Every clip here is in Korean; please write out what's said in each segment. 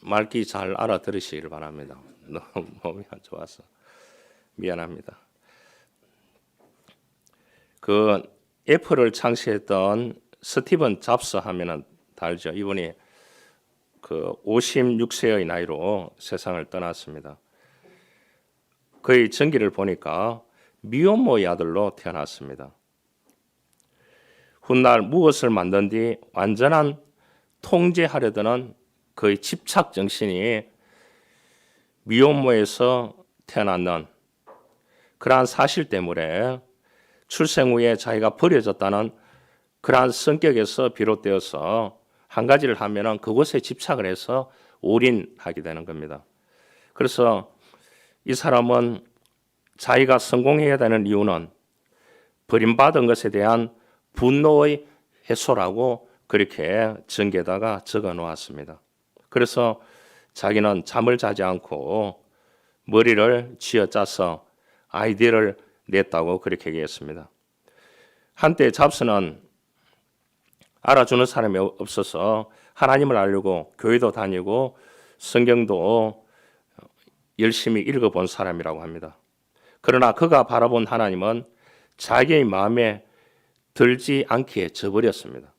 말귀 잘 알아들으시길 바랍니다. 너무 몸이 안 좋아서 미안합니다. 그 애플을 창시했던 스티븐 잡스 하면은 다 알죠. 이분이 그 56세의 나이로 세상을 떠났습니다. 그의 전기를 보니까 미혼모의 아들로 태어났습니다. 훗날 무엇을 만든 뒤 완전한 통제하려던 그의 집착 정신이 미혼모에서 태어났는 그러한 사실 때문에 출생 후에 자기가 버려졌다는 그러한 성격에서 비롯되어서 한 가지를 하면은 그것에 집착을 해서 올인하게 되는 겁니다. 그래서 이 사람은 자기가 성공해야 되는 이유는 버림받은 것에 대한 분노의 해소라고 그렇게 전기에다가 적어 놓았습니다. 그래서 자기는 잠을 자지 않고 머리를 쥐어짜서 아이디어를 냈다고 그렇게 얘기했습니다. 한때 잡스는 알아주는 사람이 없어서 하나님을 알려고 교회도 다니고 성경도 열심히 읽어본 사람이라고 합니다. 그러나 그가 바라본 하나님은 자기의 마음에 들지 않기에 져버렸습니다.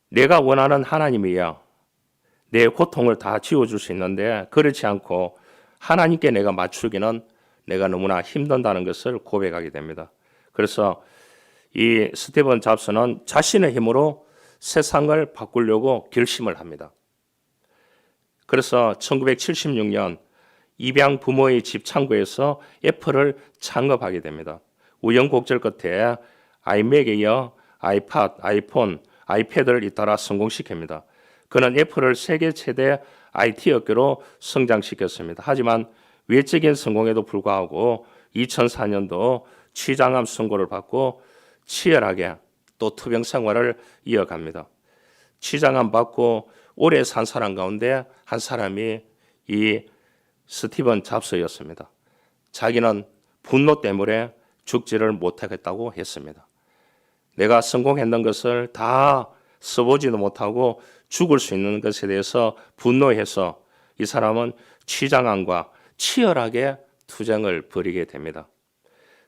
내가 원하는 하나님이야 내 고통을 다 지워줄 수 있는데 그렇지 않고 하나님께 내가 맞추기는 내가 너무나 힘든다는 것을 고백하게 됩니다. 그래서 이 스티븐 잡스는 자신의 힘으로 세상을 바꾸려고 결심을 합니다. 그래서 1976년 입양 부모의 집 창고에서 애플을 창업하게 됩니다. 우여곡절 끝에 아이맥에 이어 아이팟, 아이폰, 아이패드를 잇따라 성공시킵니다. 그는 애플을 세계 최대 IT 업계로 성장시켰습니다. 하지만 외적인 성공에도 불구하고 2004년도 췌장암 선고를 받고 치열하게 또 투병 생활을 이어갑니다. 췌장암 받고 오래 산 사람 가운데 한 사람이 이 스티븐 잡스였습니다. 자기는 분노 때문에 죽지를 못하겠다고 했습니다. 내가 성공했는 것을 다 써보지도 못하고 죽을 수 있는 것에 대해서 분노해서 이 사람은 췌장암과 치열하게 투쟁을 벌이게 됩니다.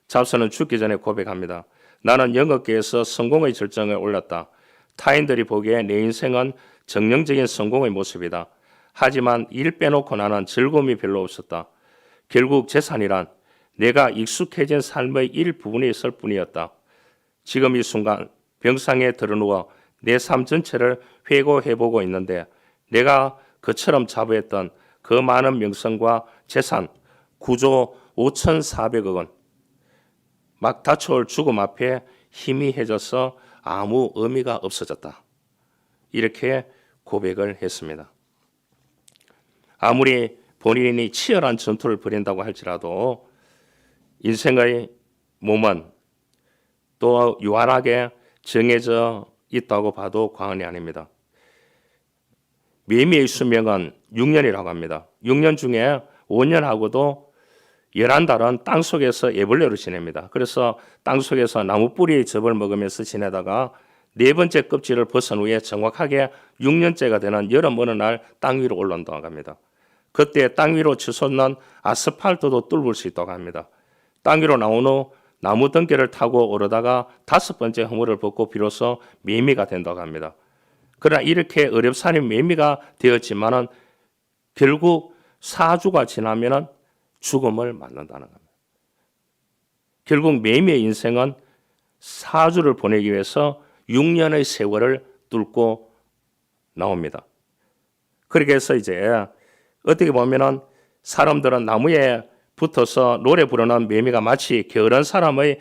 잡스는 죽기 전에 고백합니다. 나는 영업계에서 성공의 절정에 올랐다. 타인들이 보기에 내 인생은 정령적인 성공의 모습이다. 하지만 일 빼놓고 나는 즐거움이 별로 없었다. 결국 재산이란 내가 익숙해진 삶의 일부분이 있을 뿐이었다. 지금 이 순간 병상에 들어누워 내 삶 전체를 회고해보고 있는데 내가 그처럼 자부했던 그 많은 명성과 재산 9조 5,400억 원 막 닥쳐올 죽음 앞에 희미해져서 아무 의미가 없어졌다. 이렇게 고백을 했습니다. 아무리 본인이 치열한 전투를 벌인다고 할지라도 인생의 몸은 또 유한하게 정해져 있다고 봐도 과언이 아닙니다. 매미의 수명은 6년이라고 합니다. 6년 중에 5년하고도 11달은 땅속에서 애벌레로 지냅니다. 그래서 땅속에서 나무 뿌리의 즙을 먹으면서 지내다가 네 번째 껍질을 벗은 후에 정확하게 6년째가 되는 여름 어느 날 땅 위로 올라온다고 합니다. 그때 땅 위로 치솟는 아스팔트도 뚫을 수 있다고 합니다. 땅 위로 나온 후 나무 덩개를 타고 오르다가 5번째 허물을 벗고 비로소 매미가 된다고 합니다. 그러나 이렇게 어렵사는 매미가 되었지만은 결국 4주가 지나면은 죽음을 맞는다는 겁니다. 결국 매미의 인생은 4주를 보내기 위해서 6년의 세월을 뚫고 나옵니다. 그렇게 해서 이제 어떻게 보면은 사람들은 나무에 붙어서 노래 부르는 매미가 마치 게으른 사람의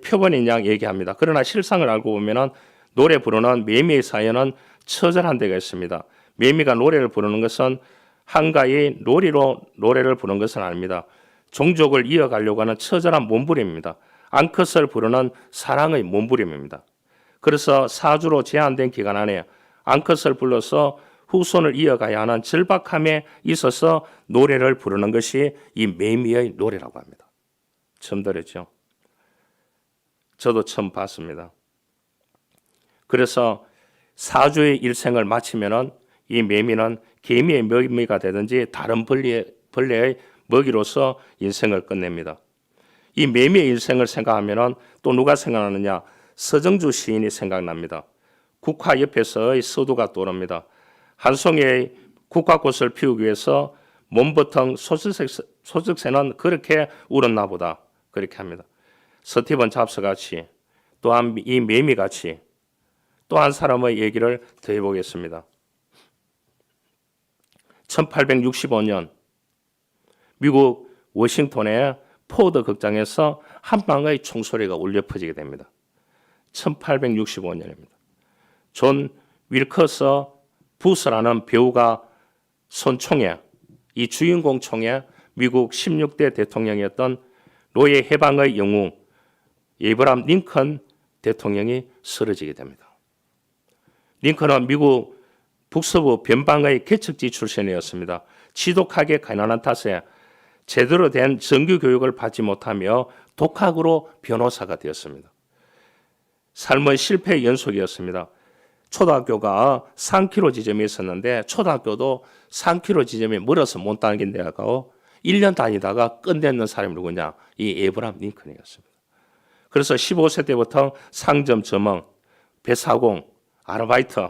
표본인 양 얘기합니다. 그러나 실상을 알고 보면은 노래 부르는 매미의 사연은 처절한 데가 있습니다. 매미가 노래를 부르는 것은 한가히 놀이로 노래를 부르는 것은 아닙니다. 종족을 이어가려고 하는 처절한 몸부림입니다. 앙컷을 부르는 사랑의 몸부림입니다. 그래서 4주로 제한된 기간 안에 앙컷을 불러서 후손을 이어가야 하는 절박함에 있어서 노래를 부르는 것이 이 매미의 노래라고 합니다. 처음 들었죠? 저도 처음 봤습니다. 그래서 4주의 일생을 마치면은 이 매미는 개미의 먹이가 되든지 다른 벌레의 먹이로서 인생을 끝냅니다. 이 매미의 인생을 생각하면 또 누가 생각나느냐? 서정주 시인이 생각납니다. 국화 옆에서의 서두가 떠오릅니다. 한 송이의 국화꽃을 피우기 위해서 몸버텅 소득새는 그렇게 울었나 보다. 그렇게 합니다. 스티븐 잡스같이 또한 이 매미같이 또 한 사람의 얘기를 더 해보겠습니다. 1865년 미국 워싱턴의 포드 극장에서 한 방의 총소리가 울려 퍼지게 됩니다. 1865년입니다. 존 윌커스 부스라는 배우가 쏜 총에, 이 주인공 총에 미국 16대 대통령이었던 노예 해방의 영웅 에이브람 링컨 대통령이 쓰러지게 됩니다. 링컨은 미국 북서부 변방의 개척지 출신이었습니다. 지독하게 가난한 탓에 제대로 된 정규 교육을 받지 못하며 독학으로 변호사가 되었습니다. 삶은 실패의 연속이었습니다. 초등학교가 3km 지점에 있었는데 초등학교도 3km 지점에 멀어서 못 다니겠다고 1년 다니다가 끝내는 사람이 누구냐? 이 에이브람 링컨이었습니다. 그래서 15세 때부터 상점 점원, 배사공, 아르바이트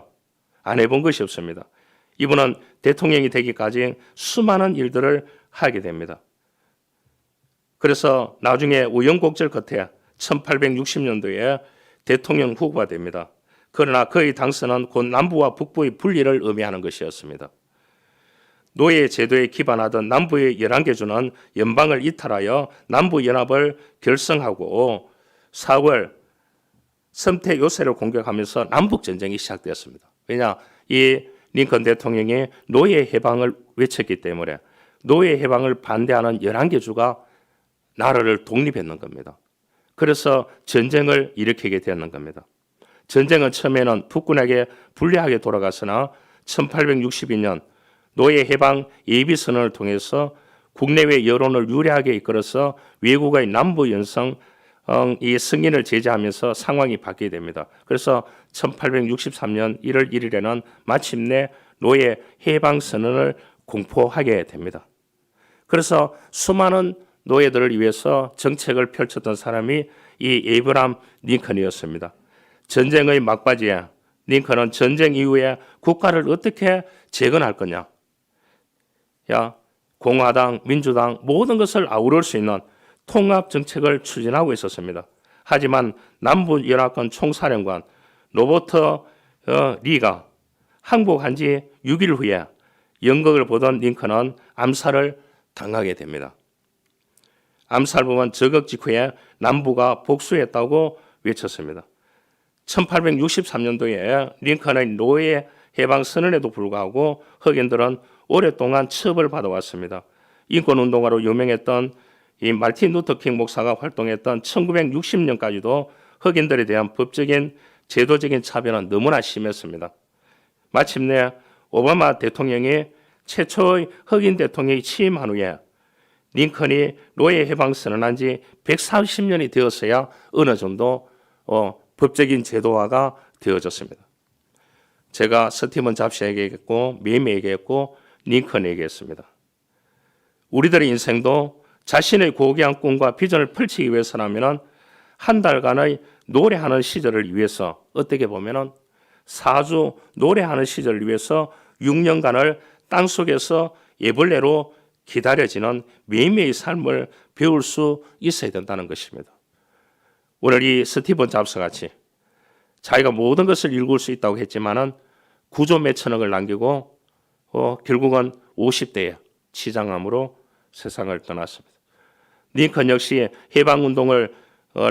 안 해본 것이 없습니다. 이분은 대통령이 되기까지 수많은 일들을 하게 됩니다. 그래서 나중에 우여곡절 끝에 1860년도에 대통령 후보가 됩니다. 그러나 그의 당선은 곧 남부와 북부의 분리를 의미하는 것이었습니다. 노예 제도에 기반하던 남부의 11개 주는 연방을 이탈하여 남부연합을 결성하고 4월 섬태 요새를 공격하면서 남북전쟁이 시작되었습니다. 왜냐? 이 링컨 대통령이 노예 해방을 외쳤기 때문에 노예 해방을 반대하는 11개 주가 나라를 독립했는 겁니다. 그래서 전쟁을 일으키게 되었는 겁니다. 전쟁은 처음에는 북군에게 불리하게 돌아갔으나 1862년 노예 해방 예비선언을 통해서 국내외 여론을 유리하게 이끌어서 외국의 남부 연성 이 승인을 제재하면서 상황이 바뀌게 됩니다. 그래서 1863년 1월 1일에는 마침내 노예 해방 선언을 공포하게 됩니다. 그래서 수많은 노예들을 위해서 정책을 펼쳤던 사람이 이 에이브람 링컨이었습니다. 전쟁의 막바지에 링컨은 전쟁 이후에 국가를 어떻게 재건할 거냐? 공화당, 민주당 모든 것을 아우를 수 있는 통합 정책을 추진하고 있었습니다. 하지만 남부연합군 총사령관 로버트 리가 항복한 지 6일 후에 연극을 보던 링컨은 암살을 당하게 됩니다. 암살범은 저격 직후에 남부가 복수했다고 외쳤습니다. 1863년도에 링컨의 노예 해방 선언에도 불구하고 흑인들은 오랫동안 처벌받아왔습니다. 인권운동가로 유명했던 이 말틴 루터킹 목사가 활동했던 1960년까지도 흑인들에 대한 법적인 제도적인 차별은 너무나 심했습니다. 마침내 오바마 대통령이 최초의 흑인 대통령이 취임한 후에 링컨이 노예 해방 선언한 지 140년이 되었어야 어느 정도 법적인 제도화가 되어졌습니다. 제가 스티븐 잡스에게 얘기했고 매미에게 했고 링컨에게 했습니다. 우리들의 인생도 자신의 고귀한 꿈과 비전을 펼치기 위해서라면 한 달간의 노래하는 시절을 위해서 어떻게 보면 4주 노래하는 시절을 위해서 6년간을 땅속에서 애벌레로 기다려지는 매일매일 삶을 배울 수 있어야 된다는 것입니다. 오늘 이 스티븐 잡스 같이 자기가 모든 것을 읽을 수 있다고 했지만은 9조 몇천억을 남기고 결국은 50대에 치장암으로 세상을 떠났습니다. 링컨 역시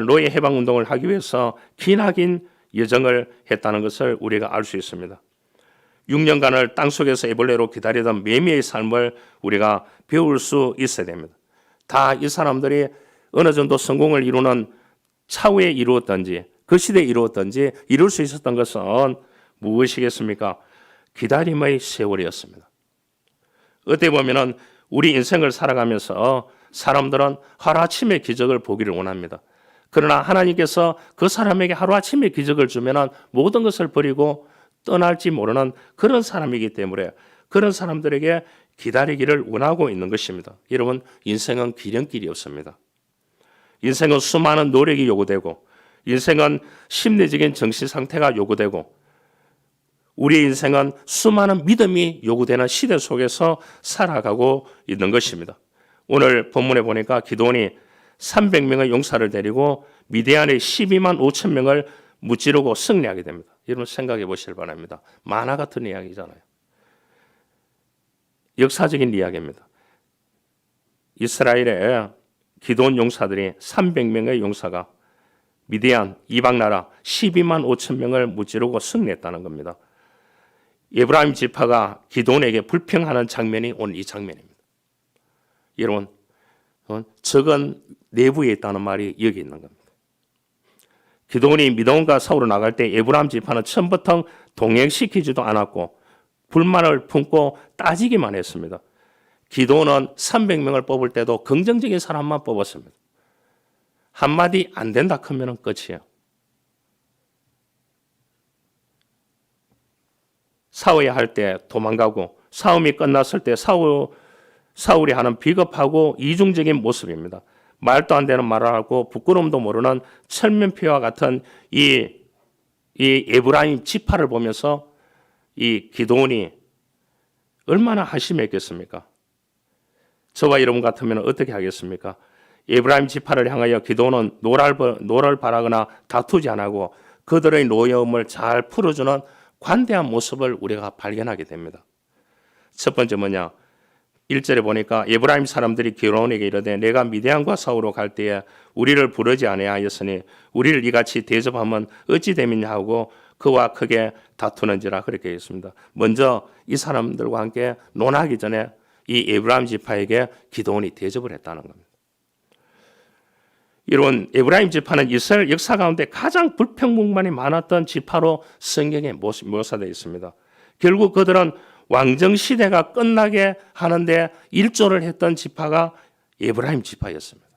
노예 해방운동을 하기 위해서 기나긴 여정을 했다는 것을 우리가 알 수 있습니다. 6년간을 땅속에서 애벌레로 기다리던 매미의 삶을 우리가 배울 수 있어야 됩니다. 다 이 사람들이 어느 정도 성공을 이루는 차후에 이루었던지 그 시대에 이루었던지 이룰 수 있었던 것은 무엇이겠습니까? 기다림의 세월이었습니다. 어떻게 보면 우리 인생을 살아가면서 사람들은 하루아침에 기적을 보기를 원합니다. 그러나 하나님께서 그 사람에게 하루아침에 기적을 주면 모든 것을 버리고 떠날지 모르는 그런 사람이기 때문에 그런 사람들에게 기다리기를 원하고 있는 것입니다. 여러분, 인생은 기령길이 없습니다. 인생은 수많은 노력이 요구되고 인생은 심리적인 정신 상태가 요구되고 우리의 인생은 수많은 믿음이 요구되는 시대 속에서 살아가고 있는 것입니다. 오늘 본문에 보니까 기드온이 300명의 용사를 데리고 미디안의 12만 5천 명을 무찌르고 승리하게 됩니다. 여러분 생각해 보시길 바랍니다. 만화 같은 이야기잖아요. 역사적인 이야기입니다. 이스라엘의 기드온 용사들이 300명의 용사가 미디안 이방 나라 12만 5천 명을 무찌르고 승리했다는 겁니다. 에브라임 지파가 기드온에게 불평하는 장면이 오늘 이 장면입니다. 여러분, 적은 내부에 있다는 말이 여기 있는 겁니다. 기드온이 미디안과 싸우러 나갈 때 에브라임 지파는 처음부터 동행시키지도 않았고 불만을 품고 따지기만 했습니다. 기드온은 300명을 뽑을 때도 긍정적인 사람만 뽑았습니다. 한마디 안 된다 하면 끝이에요. 싸워야 할 때 도망가고 싸움이 끝났을 때 사울이 하는 비겁하고 이중적인 모습입니다. 말도 안 되는 말을 하고 부끄러움도 모르는 철면피와 같은 이 에브라임 지파를 보면서 이 기드온이 얼마나 한심했겠습니까? 저와 여러분 같으면 어떻게 하겠습니까? 에브라임 지파를 향하여 기드온은 노를 바라거나 다투지 않고 그들의 노여움을 잘 풀어주는 관대한 모습을 우리가 발견하게 됩니다. 첫 번째 뭐냐? 1절에 보니까 에브라임 사람들이 기드온에게 이르되 내가 미디안과 싸우러 갈 때에 우리를 부르지 아니하였으니 우리를 이같이 대접하면 어찌 됨이냐 하고 그와 크게 다투는지라 그렇게 했습니다. 먼저 이 사람들과 함께 논하기 전에 이 에브라임 지파에게 기드온이 대접을 했다는 겁니다. 이런 에브라임 지파는 이스라엘 역사 가운데 가장 불평불만이 많았던 지파로 성경에 묘사되어 있습니다. 결국 그들은 왕정 시대가 끝나게 하는데 일조를 했던 지파가 에브라임 지파였습니다.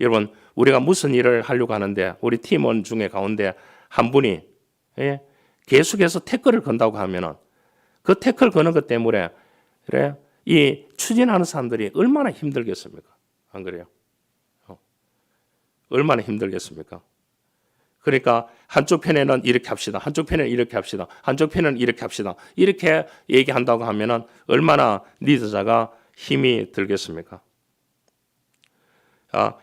여러분, 우리가 무슨 일을 하려고 하는데 우리 팀원 중에 가운데 한 분이 계속해서 태클을 건다고 하면은 그 태클 거는 것 때문에 그래 이 추진하는 사람들이 얼마나 힘들겠습니까? 안 그래요? 얼마나 힘들겠습니까? 그러니까 한쪽 편에는 이렇게 합시다. 한쪽 편에는 이렇게 합시다. 한쪽 편에는 이렇게 합시다. 이렇게 얘기한다고 하면은 얼마나 리더자가 힘이 들겠습니까?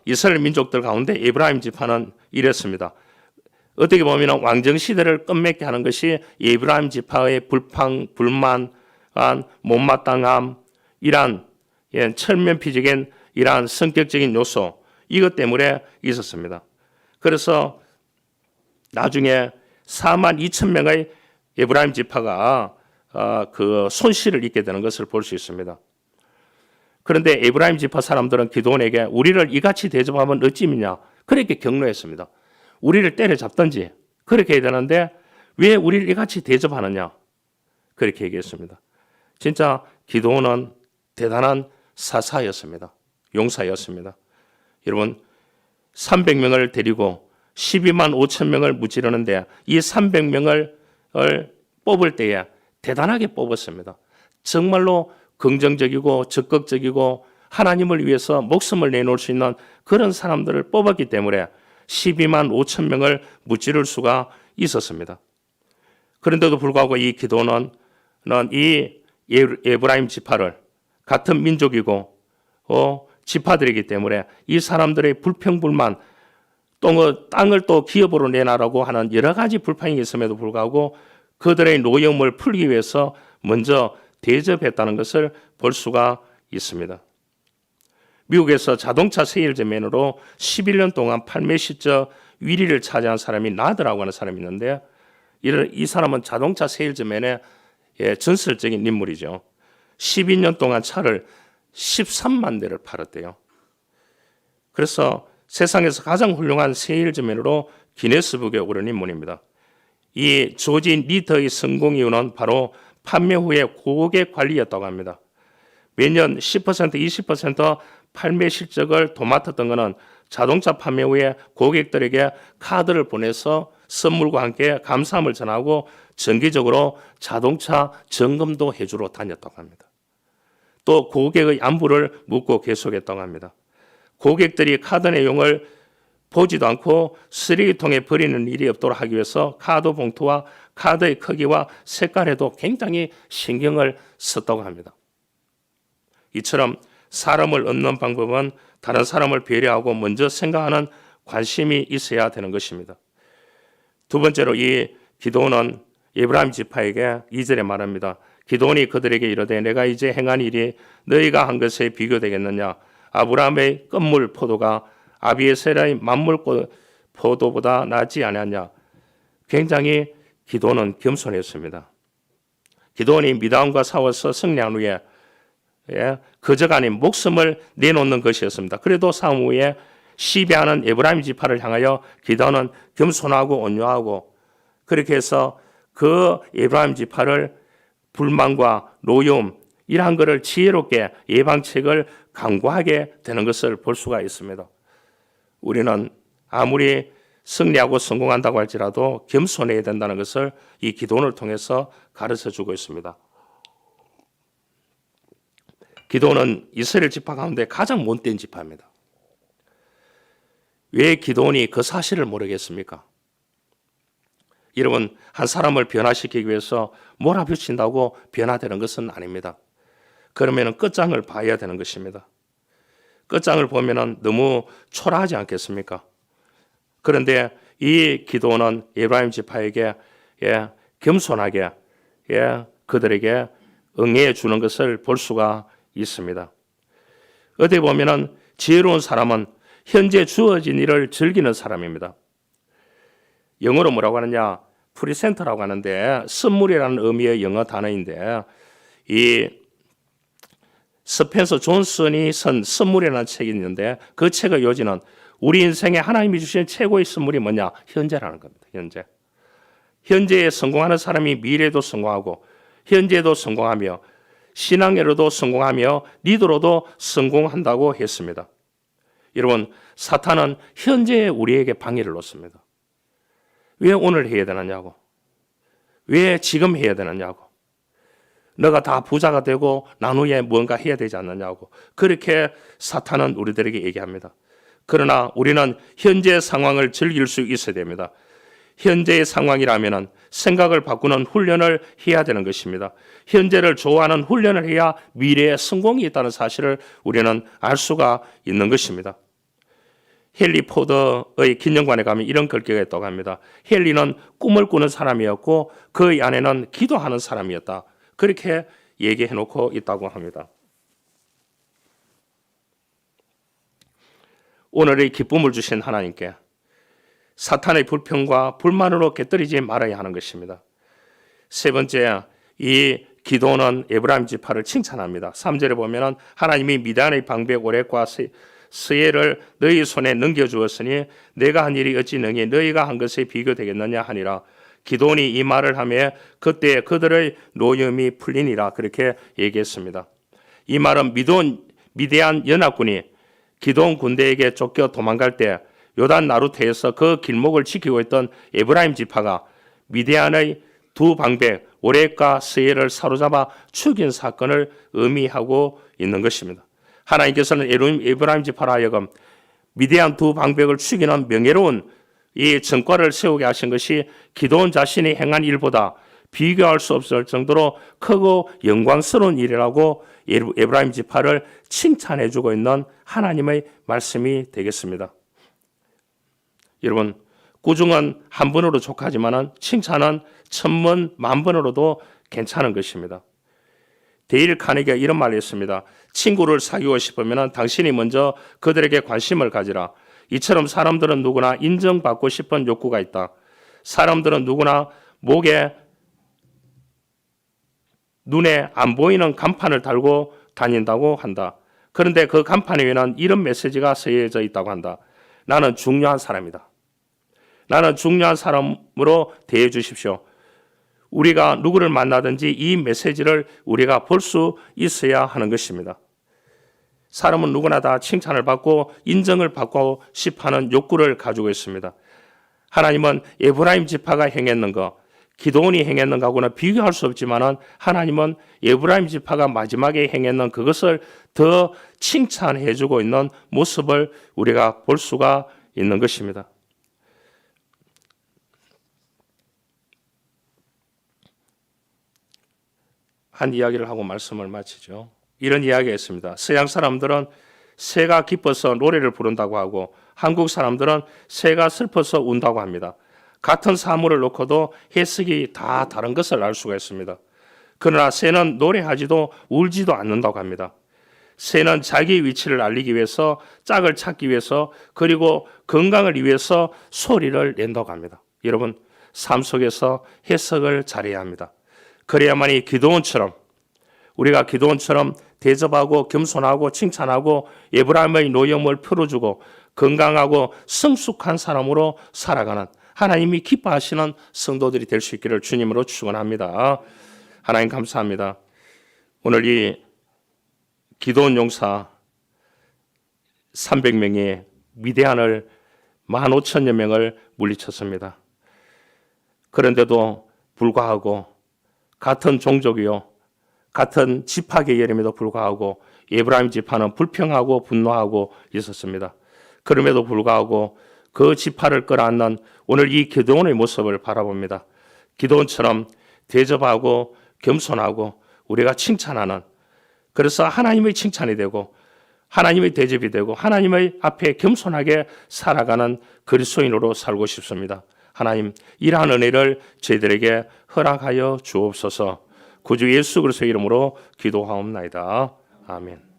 이스라엘 민족들 가운데 에브라임 지파는 이랬습니다. 어떻게 보면 왕정 시대를 끝맺게 하는 것이 에브라임 지파의 불만, 못마땅함, 이러한 철면피적인 이러한 성격적인 요소 이것 때문에 있었습니다. 그래서 나중에 4만 2천 명의 에브라임 지파가 그 손실을 입게 되는 것을 볼 수 있습니다. 그런데 에브라임 지파 사람들은 기드온에게 우리를 이같이 대접하면 어찌미냐 그렇게 격려했습니다. 우리를 때려잡든지 그렇게 해야 되는데 왜 우리를 이같이 대접하느냐 그렇게 얘기했습니다. 진짜 기드온은 대단한 사사였습니다. 용사였습니다. 여러분 300명을 데리고 12만 5천 명을 무찌르는데 이 300명을 뽑을 때에 대단하게 뽑았습니다. 정말로 긍정적이고 적극적이고 하나님을 위해서 목숨을 내놓을 수 있는 그런 사람들을 뽑았기 때문에 12만 5천 명을 무찌를 수가 있었습니다. 그런데도 불구하고 이 기드온은 이 에브라임 지파를 같은 민족이고 지파들이기 때문에 이 사람들의 불평불만 땅을 또 기업으로 내놔라고 하는 여러 가지 불평이 있음에도 불구하고 그들의 노여움을 풀기 위해서 먼저 대접했다는 것을 볼 수가 있습니다. 미국에서 자동차 세일즈맨으로 11년 동안 판매시적 1위를 차지한 사람이 나드라고 하는 사람이 있는데 이 사람은 자동차 세일즈맨의 전설적인 인물이죠. 12년 동안 차를 13만 대를 팔았대요. 그래서 세상에서 가장 훌륭한 세일즈맨으로 기네스북에 오른 인물입니다. 이 조지 리더의 성공 이유는 바로 판매 후에 고객 관리였다고 합니다. 매년 10% 20% 판매 실적을 도맡았던 것은 자동차 판매 후에 고객들에게 카드를 보내서 선물과 함께 감사함을 전하고 정기적으로 자동차 점검도 해주러 다녔다고 합니다. 또 고객의 안부를 묻고 계속했다고 합니다. 고객들이 카드 내용을 보지도 않고 쓰레기통에 버리는 일이 없도록 하기 위해서 카드 봉투와 카드의 크기와 색깔에도 굉장히 신경을 썼다고 합니다. 이처럼 사람을 얻는 방법은 다른 사람을 배려하고 먼저 생각하는 관심이 있어야 되는 것입니다. 두 번째로 이 기도는 에브라임 지파에게 2절에 말합니다. 기도원이 그들에게 이르되 내가 이제 행한 일이 너희가 한 것에 비교되겠느냐. 아브라함의 끝물 포도가 아비에셀의 만물 포도보다 낫지 않았냐. 굉장히 기도는 겸손했습니다. 기도원이 미다움과 싸워서 승리한 후에 그저가 아닌 목숨을 내놓는 것이었습니다. 그래도 싸움 후에 시비하는 에브라임 지파를 향하여 기도는 겸손하고 온유하고 그렇게 해서 그 에브라임 지파를 불만과 노여움 이러한 것을 지혜롭게 예방책을 강구하게 되는 것을 볼 수가 있습니다. 우리는 아무리 승리하고 성공한다고 할지라도 겸손해야 된다는 것을 이 기도원을 통해서 가르쳐주고 있습니다. 기도원은 이스라엘 지파 가운데 가장 못된 지파입니다. 왜 기도원이 그 사실을 모르겠습니까? 여러분, 한 사람을 변화시키기 위해서 몰아붙인다고 변화되는 것은 아닙니다. 그러면 끝장을 봐야 되는 것입니다. 끝장을 보면 너무 초라하지 않겠습니까? 그런데 이 기도는 에브라임 지파에게 겸손하게 그들에게 응해 주는 것을 볼 수가 있습니다. 어디 보면 지혜로운 사람은 현재 주어진 일을 즐기는 사람입니다. 영어로 뭐라고 하느냐? 프리센터라고 하는데 선물이라는 의미의 영어 단어인데 이 스펜서 존슨이 쓴 선물이라는 책이 있는데 그 책의 요지는 우리 인생에 하나님이 주신 최고의 선물이 뭐냐? 현재라는 겁니다. 현재. 현재에 성공하는 사람이 미래에도 성공하고 현재에도 성공하며 신앙으로도 성공하며 리더로도 성공한다고 했습니다. 여러분, 사탄은 현재에 우리에게 방해를 놓습니다. 왜 오늘 해야 되느냐고. 왜 지금 해야 되느냐고. 너가 다 부자가 되고 난 후에 뭔가 해야 되지 않느냐고. 그렇게 사탄은 우리들에게 얘기합니다. 그러나 우리는 현재 상황을 즐길 수 있어야 됩니다. 현재의 상황이라면 생각을 바꾸는 훈련을 해야 되는 것입니다. 현재를 좋아하는 훈련을 해야 미래에 성공이 있다는 사실을 우리는 알 수가 있는 것입니다. 헨리 포드의 기념관에 가면 이런 글귀가 있다고 합니다. 헨리는 꿈을 꾸는 사람이었고 그의 아내는 기도하는 사람이었다. 그렇게 얘기해 놓고 있다고 합니다. 오늘의 기쁨을 주신 하나님께 사탄의 불평과 불만으로 꿰뚫이지 말아야 하는 것입니다. 세 번째, 이 기도는 에브라임 지파를 칭찬합니다. 3절에 보면 하나님이 미디안의 방백 오렉과 스예를 너희 손에 넘겨주었으니 내가 한 일이 어찌 능히 너희가 한 것에 비교되겠느냐 하니라. 기도원이 이 말을 하며 그때 그들의 노염이 풀리니라. 그렇게 얘기했습니다. 이 말은 미디안 연합군이 기도원 군대에게 쫓겨 도망갈 때 요단 나루터에서 그 길목을 지키고 있던 에브라임 지파가 미디안의 두 방백 오렉과 스예를 사로잡아 죽인 사건을 의미하고 있는 것입니다. 하나님께서는 에브라임 지파로 하여금 미디안 두 방백을 죽이는 명예로운 이 전과를 세우게 하신 것이 기도원 자신이 행한 일보다 비교할 수 없을 정도로 크고 영광스러운 일이라고 에브라임 지파를 칭찬해 주고 있는 하나님의 말씀이 되겠습니다. 여러분, 꾸중은 한 번으로 족하지만 칭찬은 천번 만번으로도 괜찮은 것입니다. 데일 카네기가 이런 말을 했습니다. 친구를 사귀고 싶으면 당신이 먼저 그들에게 관심을 가지라. 이처럼 사람들은 누구나 인정받고 싶은 욕구가 있다. 사람들은 누구나 목에 눈에 안 보이는 간판을 달고 다닌다고 한다. 그런데 그 간판 위에는 이런 메시지가 쓰여져 있다고 한다. 나는 중요한 사람이다. 나는 중요한 사람으로 대해 주십시오. 우리가 누구를 만나든지 이 메시지를 우리가 볼 수 있어야 하는 것입니다. 사람은 누구나 다 칭찬을 받고 인정을 받고 싶어하는 욕구를 가지고 있습니다. 하나님은 에브라임 지파가 행했는 것, 기드온이 행했는 거하고는 비교할 수 없지만은 하나님은 에브라임 지파가 마지막에 행했는 그것을 더 칭찬해주고 있는 모습을 우리가 볼 수가 있는 것입니다. 한 이야기를 하고 말씀을 마치죠. 이런 이야기가 있습니다. 서양 사람들은 새가 기뻐서 노래를 부른다고 하고 한국 사람들은 새가 슬퍼서 운다고 합니다. 같은 사물을 놓고도 해석이 다 다른 것을 알 수가 있습니다. 그러나 새는 노래하지도 울지도 않는다고 합니다. 새는 자기 위치를 알리기 위해서, 짝을 찾기 위해서, 그리고 건강을 위해서 소리를 낸다고 합니다. 여러분, 삶 속에서 해석을 잘해야 합니다. 그래야만이 기드온처럼, 우리가 기드온처럼 대접하고 겸손하고 칭찬하고 에브라임의 노염을 풀어주고 건강하고 성숙한 사람으로 살아가는 하나님이 기뻐하시는 성도들이 될 수 있기를 주님으로 축원합니다. 하나님 감사합니다. 오늘 이 기드온 용사 300명이 미디안을 15,000여 명을 물리쳤습니다. 그런데도 불구하고 같은 종족이요, 같은 지파 계열임에도 불구하고 에브라임 지파는 불평하고 분노하고 있었습니다. 그럼에도 불구하고 그 지파를 끌어안는 오늘 이 기드온의 모습을 바라봅니다. 기드온처럼 대접하고 겸손하고 우리가 칭찬하는, 그래서 하나님의 칭찬이 되고 하나님의 대접이 되고 하나님의 앞에 겸손하게 살아가는 그리스도인으로 살고 싶습니다. 하나님, 이러한 은혜를 저희들에게 허락하여 주옵소서. 구주 예수 그리스도의 이름으로 기도하옵나이다. 아멘.